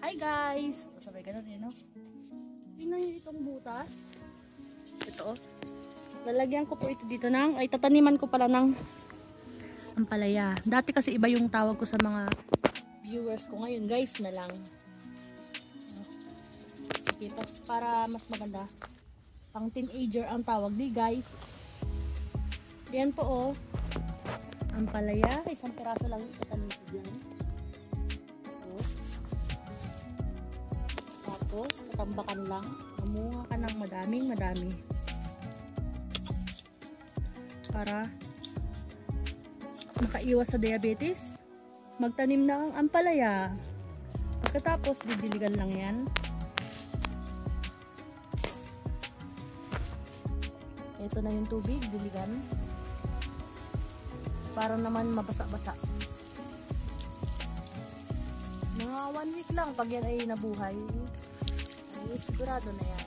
Hi guys! Sabay ganun eh, no? Tingnan nyo itong butas. Ito oh. Lalagyan ko po ito dito ng, ay tataniman ko pala ng ampalaya. Dati kasi iba yung tawag ko sa mga viewers ko. Ngayon guys na lang. Sige, para mas maganda. Pang teenager ang tawag di guys. Yan po oh. Ampalaya. Isang piraso lang itatanim ko dyan. Tapos, tatambakan lang. Mamunga ka ng madami. Para makaiwas sa diabetes, magtanim na ang ampalaya. Pagkatapos, didiligan lang yan. Ito na yung tubig, diligan. Para naman mabasa-basa. Mga 1 week lang, pag yan ay nabuhay, ay sigurado na yan.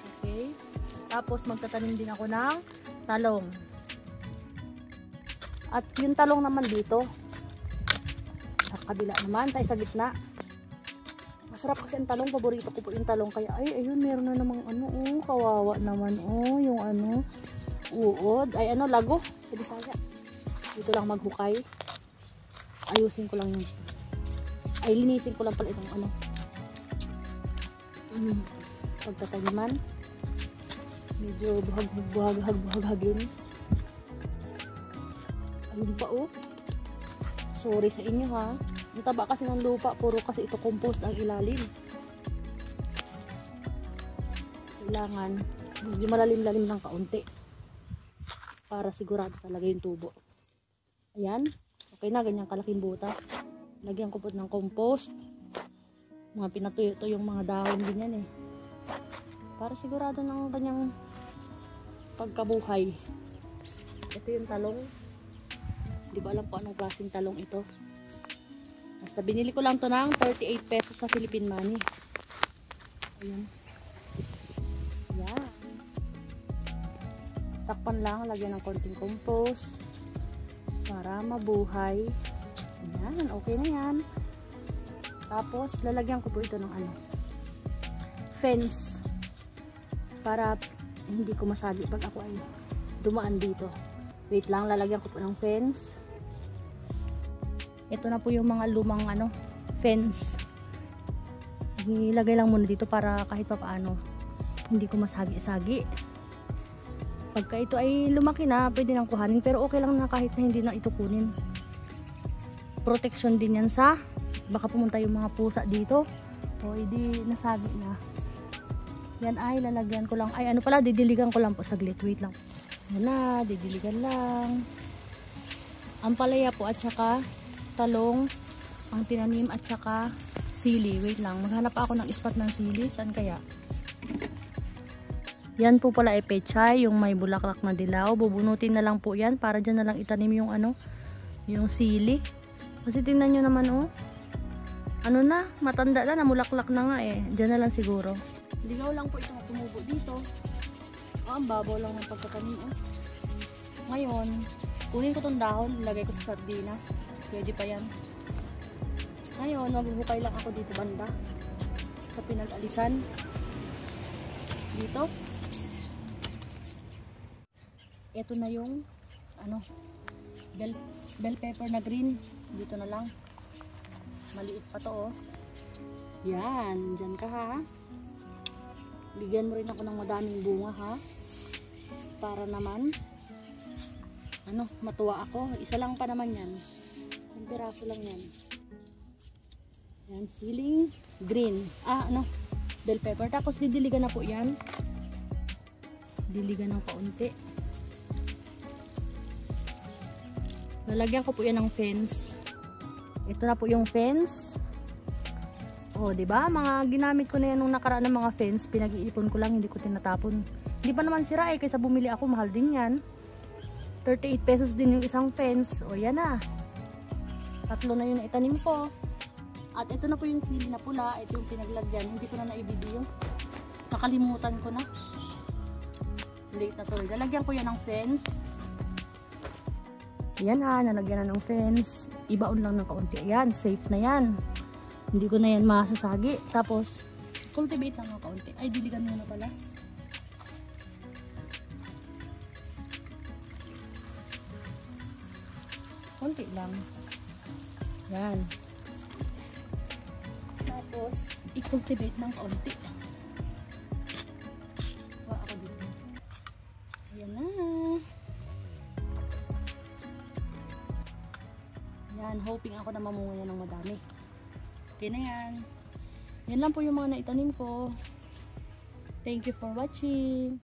Okay. Tapos magtatanim din ako ng talong. At yung talong naman dito, sa kabila naman, tayo sa gitna. Masarap kasi ang talong, paborito ko po yung talong. Kaya ay, ayun, meron na namang ano, oh, kawawa naman, oh, yung ano, uod, ay ano, lago, sa Bisaya. Dito lang maghukay. Ayusin ko lang yung, ay linisin ko lang pala itong ano, pagtataniman. Medyo buhag-buhagin. Ayun pa oh. Sorry sa inyo ha. Ang taba kasi ng lupa, puro kasi ito compost ang ilalim. Kailangan medyo malalim-lalim ng kaunti para sigurado talaga yung tubo. Ayan. Okay na, ganyan kalaking butas. Lagyan ko po ng compost. Mga pinatuyo-to yung mga dahon din yan eh. Para sigurado ng kanyang pagkabuhay. Ito yung talong. Di ba alam ko anong klaseng talong ito. Basta binili ko lang to ng 38 pesos sa Philippine money. Ayan. Ayan. Takpan lang, lagyan ng konting compost para mabuhay. Ayan, okay na yan. Tapos lalagyan ko po ito ng ano, fence, para hindi ko masagi pag ako ay dumaan dito. Wait lang, lalagyan ko po ng fence. Ito na po yung mga lumang ano, fence. Ilagay lang muna dito para kahit pa paano hindi ko masagi-sagi. Pagka ito ay lumaki na, pwede nang kuhanin, pero okay lang na kahit na hindi na ito kunin. Protection din yan sa baka pumunta yung mga pusa dito o hindi nasagi na. Yan ay lalagyan ko lang, ay ano pala, didiligan ko lang po saglit, wait lang. Yan na, didiligan lang. Ampalaya po at saka talong ang tinanim at saka sili. Wait lang, maghanap ako ng spot ng sili. Saan kaya? Yan po pala ay pechay, yung may bulaklak na dilaw. Bubunutin na lang po yan para dyan na lang itanim yung ano, yung sili. Kasi tingnan nyo naman oh, ano na, matanda na, namulaklak na nga eh. Dyan na lang siguro. Ligaw lang po itong tumubo dito. Oh, ang babaw lang ng pagkatanim oh. Ngayon, kunin ko itong dahon, ilagay ko sa sardinas. Pwede pa yan. Ngayon, mabuhukay lang ako dito banda. Sa pinag-alisan. Dito. Ito na yung ano, bell pepper na green. Dito na lang. Maliit pa to oh. Yan, dyan ka ha. Bigyan mo rin ako ng madaming bunga ha. Para naman ano, matuwa ako. Isa lang pa naman yan. Isang piraso lang yan. Yan, siling green. Ah, ano, bell pepper. Tapos didiligan na po yan. Diligan ng kaunti. Lalagyan ko po yan ng fence. Ito na po yung fence. Oh, 'di ba? Mga ginamit ko na yan nung nakaraan ng mga fence, pinag-iipon ko lang, hindi ko tinatapon. Hindi pa naman sira eh, kaysa bumili ako, mahal din 'yan. 38 pesos din yung isang fence. O yan na. 3 na yung naitanim ko. At ito na po yung sili na pula, ito yung pinaglagyan. Hindi ko na na-video. Nakalimutan ko na. Late na to. Lalagyan ko yan ng fence. Yan ha, nalagyan na ng fence. Ibaon lang ng kaunti. Ayan, safe na yan. Hindi ko na yan masasagi. Tapos, cultivate lang ng kaunti. Ay, diligan muna pala. Konti lang. Yan. Tapos, i-cultivate ng kaunti. Wa ako dito. Ayan na. Yan, hoping ako na mamunga yan ng madami. Okay na yan. Yan lang po yung mga naitanim ko. Thank you for watching.